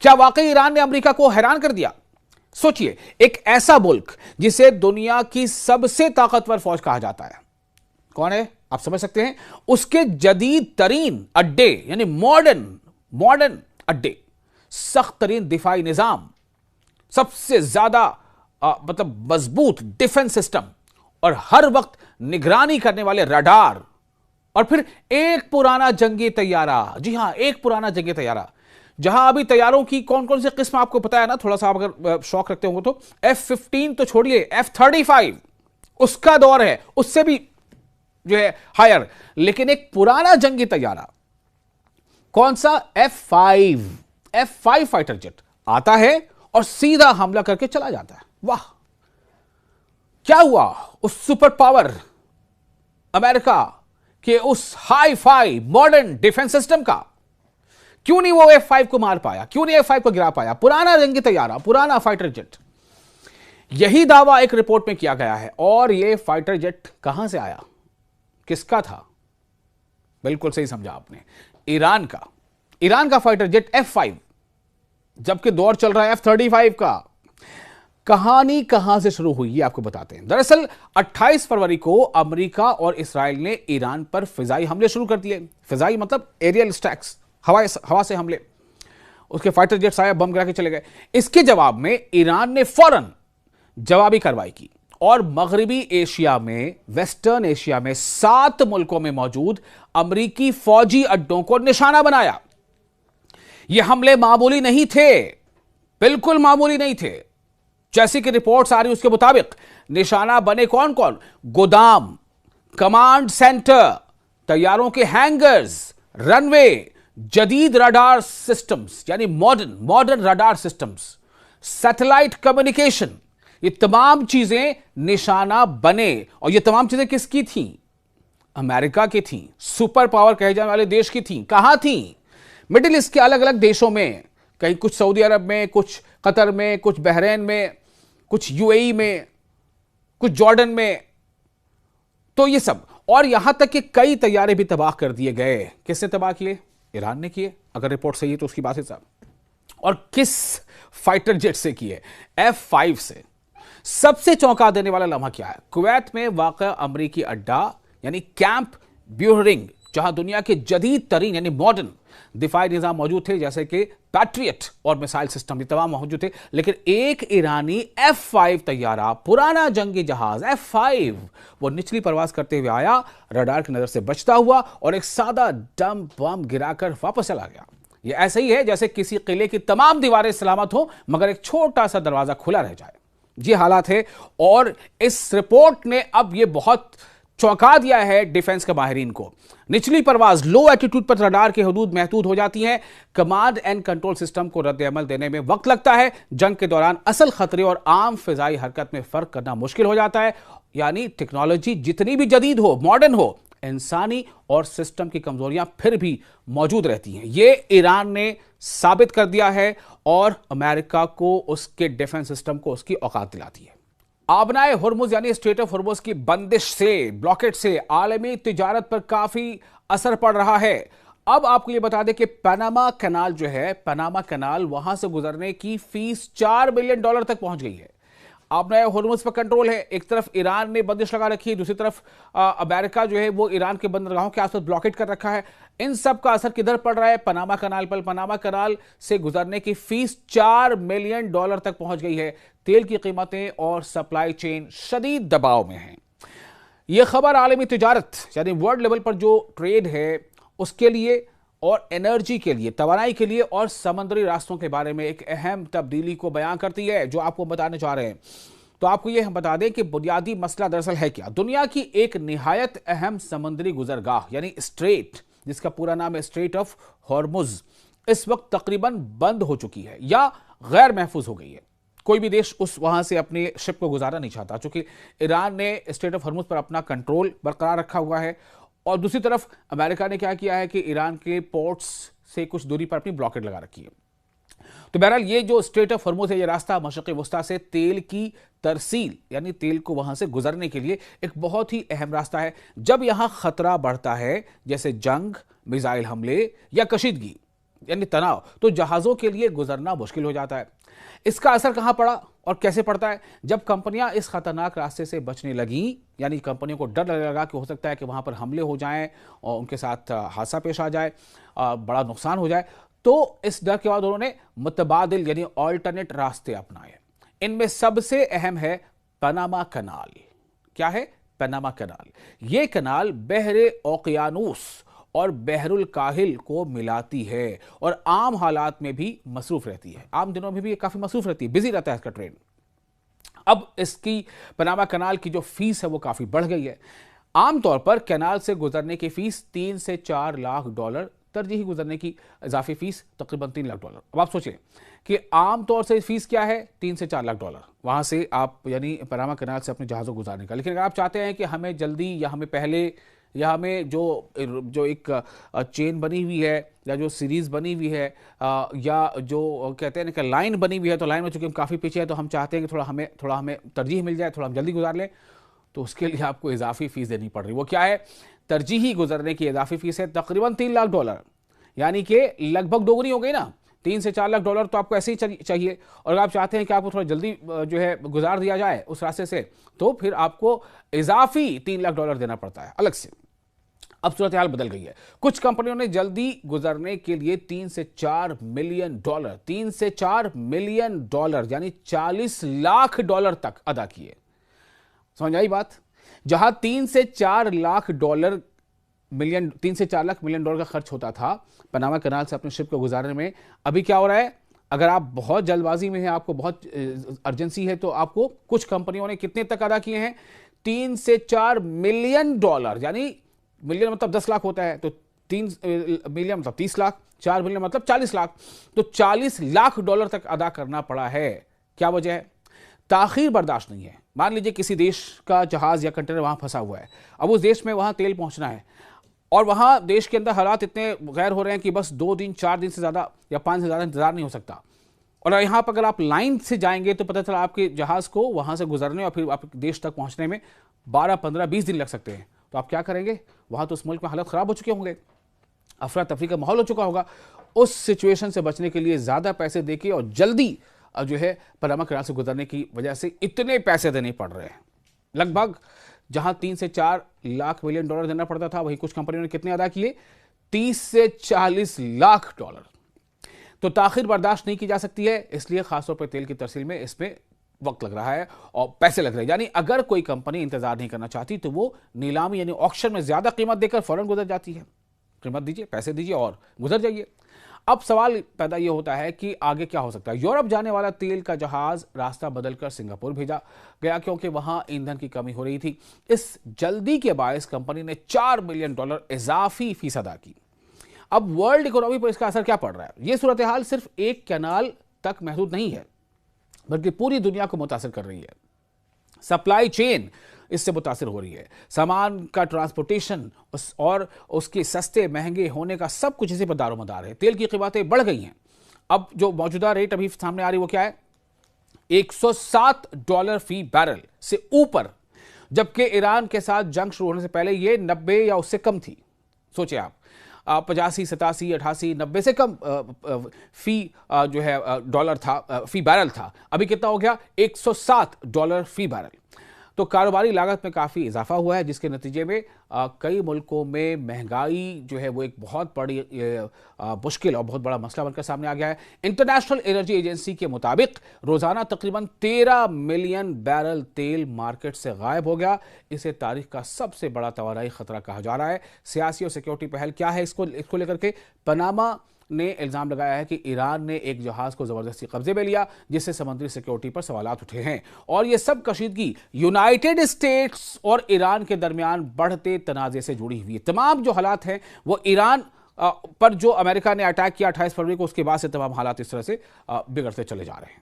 क्या वाकई ईरान ने अमेरिका को हैरान कर दिया? सोचिए, एक ऐसा मुल्क जिसे दुनिया की सबसे ताकतवर फौज कहा जाता है, कौन है आप समझ सकते हैं? उसके जदीद तरीन अड्डे यानी मॉडर्न अड्डे, सख्त तरीन दिफाई निजाम, सबसे ज्यादा मतलब मजबूत डिफेंस सिस्टम और हर वक्त निगरानी करने वाले रडार, और फिर एक पुराना जंगी तैयारा। जी हां, एक पुराना जंगी तैयारा, जहां अभी तैयारों की कौन कौन सी किस्म आपको पता है ना, थोड़ा सा आप अगर शौक रखते होंगे तो F-15 तो छोड़िए, F-35 उसका दौर है, उससे भी जो है हायर। लेकिन एक पुराना जंगी तैयारा, कौन सा? F-5 फाइटर जेट आता है और सीधा हमला करके चला जाता है। वाह, क्या हुआ उस सुपर पावर अमेरिका के उस hi fi modern defence system का? क्यों नहीं वो F-5 को मार पाया? क्यों नहीं F-5 को गिरा पाया? पुराना जंगी तैयारा, पुराना फाइटर जेट। यही दावा एक रिपोर्ट में किया गया है। और ये फाइटर जेट कहां से आया, किसका था? बिल्कुल सही समझा आपने, ईरान का फाइटर जेट F-5, जबकि दौर चल रहा है F-35 का। कहानी कहां से शुरू हुई ये आपको बताते हैं। दरअसल 28 फरवरी को अमेरिका और इस्राएल ने ईरान पर फिजाई हमले शुरू कर दिए। फिजाई मतलब एरियल स्ट्राइक्स, हवा से हमले। उसके फाइटर जेट्स आए, बम गिरा के चले गए। इसके जवाब में ईरान ने फौरन जवाबी कार्रवाई की और मगरबी एशिया में, वेस्टर्न एशिया में 7 मुल्कों में मौजूद अमेरिकी फौजी अड्डों को निशाना बनाया। ये हमले मामूली नहीं थे, बिल्कुल मामूली नहीं थे। जैसी कि रिपोर्ट्स आ रही उसके मुताबिक निशाना बने कौन कौन? गोदाम, कमांड सेंटर, तैयारों के हैंगर्स, रनवे, जदीद रडार सिस्टम्स यानी modern radar systems, satellite communication, ये तमाम चीजें निशाना बने। और ये तमाम चीजें किसकी थी? अमेरिका की थी, सुपर पावर कहे जाने वाले देश की थी। कहां थी? मिडिल ईस्ट के अलग अलग देशों में, कहीं कुछ सऊदी अरब में, कुछ कतर में, कुछ बहरीन में, कुछ यूएई में, कुछ जॉर्डन में, तो ये सब। और यहां तक कि कई तैयारे भी तबाह कर दिए गए। किसने तबाह किए? ईरान ने किए, अगर रिपोर्ट सही है तो उसकी बात है साहब। और किस फाइटर जेट से किए? F-5 से। सबसे चौंका देने वाला लम्हा क्या है? कुवैत में वाक़ा अमरीकी अड्डा यानी कैंप ब्यूहरिंग, जहां दुनिया के जदीद तरीन यानी मॉडर्न दिफाई निजाम मौजूद थे, जैसे कि पैट्रियट और मिसाइल सिस्टम, ये तमाम मौजूद थे। लेकिन एक ईरानी F-5 तैयारा, पुराना जंगी जहाज F-5, वो निचली परवाज करते हुए आया, रडार की नजर से बचता हुआ और एक सादा डम बम गिराकर वापस चला गया। ये ऐसे ही है जैसे किसी किले की तमाम दीवारें सलामत हो मगर एक छोटा सा दरवाजा खुला रह जाए। ये हालात है। और इस रिपोर्ट ने अब ये बहुत चौंका दिया है डिफेंस के माहिरीन को। निचली परवाज, लो एटीट्यूड पर रडार की हदूद महदूद हो जाती हैं। कमांड एंड कंट्रोल सिस्टम को रद्द अमल देने में वक्त लगता है। जंग के दौरान असल खतरे और आम फिजाई हरकत में फर्क करना मुश्किल हो जाता है। यानी टेक्नोलॉजी जितनी भी जदीद हो, मॉडर्न हो, इंसानी और सिस्टम की कमजोरियां फिर भी मौजूद रहती हैं। यह ईरान ने साबित कर दिया है और अमेरिका को उसके डिफेंस सिस्टम को उसकी औकात दिलाती है। आबनाए हुर्मुज यानी स्ट्रेट ऑफ हुर्मुज की बंदिश से, ब्लॉकेट से आलमी तिजारत पर काफी असर पड़ रहा है। अब आपको यह बता दें कि पनामा कैनाल जो है, पनामा कैनाल, वहां से गुजरने की फीस $4 बिलियन तक पहुंच गई है। आबनाए हुर्मुज पर कंट्रोल है। एक तरफ ईरान ने बंदिश लगा रखी है, दूसरी तरफ अमेरिका जो है वो ईरान के बंदरगाहों के आसपास ब्लॉकेट कर रखा है। इन सब का असर किधर पड़ रहा है? पनामा कैनाल पर। पनामा कैनाल से गुजरने की फीस $4 मिलियन तक पहुंच गई है। तेल की कीमतें और सप्लाई चेन शदीद दबाव में हैं। यह खबर आलमी तिजारत यानी वर्ल्ड लेवल पर जो ट्रेड है उसके लिए और एनर्जी के लिए, तवानाई के लिए और समंदरी रास्तों के बारे में एक अहम तब्दीली को बयां करती है, जो आपको बताने जा रहे हैं। तो आपको यह हम बता दें कि बुनियादी मसला दरअसल है क्या? दुनिया की एक निहायत अहम समंदरी गुजरगाह यानी स्ट्रेट, जिसका पूरा नाम है स्ट्रेट ऑफ हॉर्मुज, इस वक्त तकरीबन बंद हो चुकी है या गैर महफूज हो गई है। कोई भी देश वहां से अपनी शिप को गुजारना नहीं चाहता, चूंकि ईरान ने स्ट्रेट ऑफ हॉर्मुज पर अपना कंट्रोल बरकरार रखा हुआ है। और दूसरी तरफ अमेरिका ने क्या किया है कि ईरान के पोर्ट्स से कुछ दूरी पर अपनी ब्लॉकेट लगा रखी है। तो बहरहाल ये जो स्ट्रेट ऑफ हॉर्मुज है, ये रास्ता मशरिक़ वस्ता से तेल की तरसील यानी तेल को वहां से गुजरने के लिए एक बहुत ही अहम रास्ता है। जब यहां खतरा बढ़ता है, जैसे जंग, मिसाइल हमले या कशीदगी, यानी तनाव, तो जहाज़ों के लिए गुजरना मुश्किल हो जाता है। इसका असर कहाँ पड़ा और कैसे पड़ता है? जब कंपनियां इस खतरनाक रास्ते से बचने लगीं, यानी कंपनियों को डर लगने लगा कि हो सकता है कि वहां पर हमले हो जाएं और उनके साथ हादसा पेश आ जाए, बड़ा नुकसान हो जाए, तो इस डर के बाद उन्होंने मुतबादिल यानी ऑल्टरनेट रास्ते अपनाए। इनमें सबसे अहम है पनामा कनाल। क्या है? Panama canal. यह कनाल बहरे ओकियानूस और बहरुल काहिल को मिलाती है और आम हालात में भी मसरूफ रहती है। आम दिनों में भी ये काफी मसरूफ रहती है, बिजी रहता है इसका ट्रेन। अब इसकी पनामा कनाल की जो फीस है वो काफी बढ़ गई है। आमतौर पर कैनाल से गुजरने की फीस 3 से 4 लाख डॉलर, तरजीही गुजरने की इजाफी फीस तकरीबन 3 लाख डॉलर। अब आप सोचिए कि आमतौर से फीस क्या है? 3 से 4 लाख डॉलर वहां से आप यानी पनामा कनाल से अपने जहाज़ों गुजारने का। लेकिन अगर आप चाहते हैं कि हमें जल्दी या हमें पहले या हमें जो एक चेन बनी हुई है या जो सीरीज़ बनी हुई है या जो कहते हैं ना कि लाइन बनी हुई है, तो लाइन में चूंकि हम काफ़ी पीछे हैं तो हम चाहते हैं कि थोड़ा हमें तरजीह मिल जाए, थोड़ा हम जल्दी गुजार लें, तो उसके लिए आपको इजाफी फ़ीस देनी पड़ रही। वो क्या है? तरजीही गुजरने की इजाफी फ़ीस है तकरीबन 3 लाख डॉलर, यानी कि लगभग दोगुनी हो गई ना। 3 से 4 लाख डॉलर तो आपको ऐसे ही चाहिए, और अगर आप चाहते हैं कि आपको थोड़ा जल्दी जो है गुजार दिया जाए उस रास्ते से, तो फिर आपको इजाफी 3 लाख डॉलर देना पड़ता है अलग से। अब सूरत हाल बदल गई है। कुछ कंपनियों ने जल्दी गुजरने के लिए 3 से 4 मिलियन डॉलर, 3 से 4 मिलियन डॉलर यानी 40 लाख डॉलर तक अदा किए। समझ आई बात? जहां 3 से 4 लाख डॉलर 3 से 4 लाख मिलियन डॉलर का खर्च होता था पनामा कनाल से अपने शिप को गुजारने में, अभी क्या हो रहा है? अगर आप बहुत जल्दबाजी में हैं, आपको बहुत अर्जेंसी है, तो आपको कुछ कंपनियों ने कितने तक अदा किए हैं? 3 से 4 मिलियन डॉलर, यानी मिलियन मतलब 10 लाख होता है, तो 3 मिलियन मतलब 30 लाख, 4 मिलियन मतलब 40 लाख, तो 40 लाख डॉलर तक अदा करना पड़ा है। क्या वजह है? ताखीर बर्दाश्त नहीं है। मान लीजिए किसी देश का जहाज या कंटेनर वहां फंसा हुआ है, अब उस देश में वहां तेल पहुंचना है, और वहां देश के अंदर हालात इतने गैर हो रहे हैं कि बस 2 दिन 4 दिन से ज्यादा या 5 से ज्यादा इंतजार नहीं हो सकता। और यहां पर अगर आप लाइन से जाएंगे तो पता चला आपके जहाज को वहां से गुजरने और फिर आपके देश तक पहुंचने में 12, 15, 20 दिन लग सकते हैं। तो आप क्या करेंगे? वहां तो उस मुल्क में हालत खराब हो चुके होंगे, अफरा तफरी का माहौल हो चुका होगा। उस सिचुएशन से बचने के लिए ज्यादा पैसे देके और जल्दी जो है पनामा कनाल से गुजरने की वजह से इतने पैसे देने पड़ रहे हैं। लगभग जहां 3 से 4 लाख मिलियन डॉलर देना पड़ता था, वहीं कुछ कंपनियों ने कितने अदा किए? 30 से 40 लाख डॉलर। तो ताखिर बर्दाश्त नहीं की जा सकती है, इसलिए खासतौर पर तेल की तरसील में इसमें वक्त लग रहा है और पैसे लग रहे हैं। यानी अगर कोई कंपनी इंतजार नहीं करना चाहती तो वो नीलामी यानी ऑक्शन में ज्यादा कीमत देकर फौरन गुजर जाती है। कीमत दीजिए, पैसे दीजिए और गुजर जाइए। अब सवाल पैदा यह होता है कि आगे क्या हो सकता है? यूरोप जाने वाला तेल का जहाज रास्ता बदलकर सिंगापुर भेजा गया क्योंकि वहां ईंधन की कमी हो रही थी। इस जल्दी के बायस कंपनी ने 4 मिलियन डॉलर इजाफी फीस अदा की। अब वर्ल्ड इकोनॉमी पर इसका असर क्या पड़ रहा है? यह सूरत हाल सिर्फ एक कैनाल तक महदूद नहीं है, बल्कि पूरी दुनिया को मुतासिर कर रही है। सप्लाई चेन इससे मुतासिर हो रही है। सामान का ट्रांसपोर्टेशन और उसके सस्ते महंगे होने का सब कुछ इसी पर दारोमदार है। तेल की कीमतें बढ़ गई हैं। अब जो मौजूदा रेट अभी सामने आ रही है वो क्या है? 107 डॉलर फी बैरल से ऊपर, जबकि ईरान के साथ जंग शुरू होने से पहले ये 90 या उससे कम थी। सोचिए आप, 85, 87, 88, 90 से कम फी जो है डॉलर था, फी बैरल था। अभी कितना हो गया? 107 डॉलर फी बैरल। तो कारोबारी लागत में काफ़ी इजाफा हुआ है, जिसके नतीजे में कई मुल्कों में महंगाई जो है वो एक बहुत बड़ी मुश्किल और बहुत बड़ा मसला बनकर सामने आ गया है। इंटरनेशनल एनर्जी एजेंसी के मुताबिक रोजाना तकरीबन 13 मिलियन बैरल तेल मार्केट से गायब हो गया। इसे तारीख का सबसे बड़ा तवानाई खतरा कहा जा रहा है। सियासी और सिक्योरिटी पहल क्या है इसको लेकर के? पनामा ने इल्जाम लगाया है कि ईरान ने एक जहाज को जबरदस्ती कब्जे में लिया, जिससे समुद्री सिक्योरिटी पर सवालात उठे हैं। और यह सब कशीदगी यूनाइटेड स्टेट्स और ईरान के दरमियान बढ़ते तनाज़े से जुड़ी हुई है। तमाम जो हालात हैं वो ईरान पर जो अमेरिका ने अटैक किया 28 फरवरी को, उसके बाद से तमाम हालात इस तरह से बिगड़ते चले जा रहे हैं।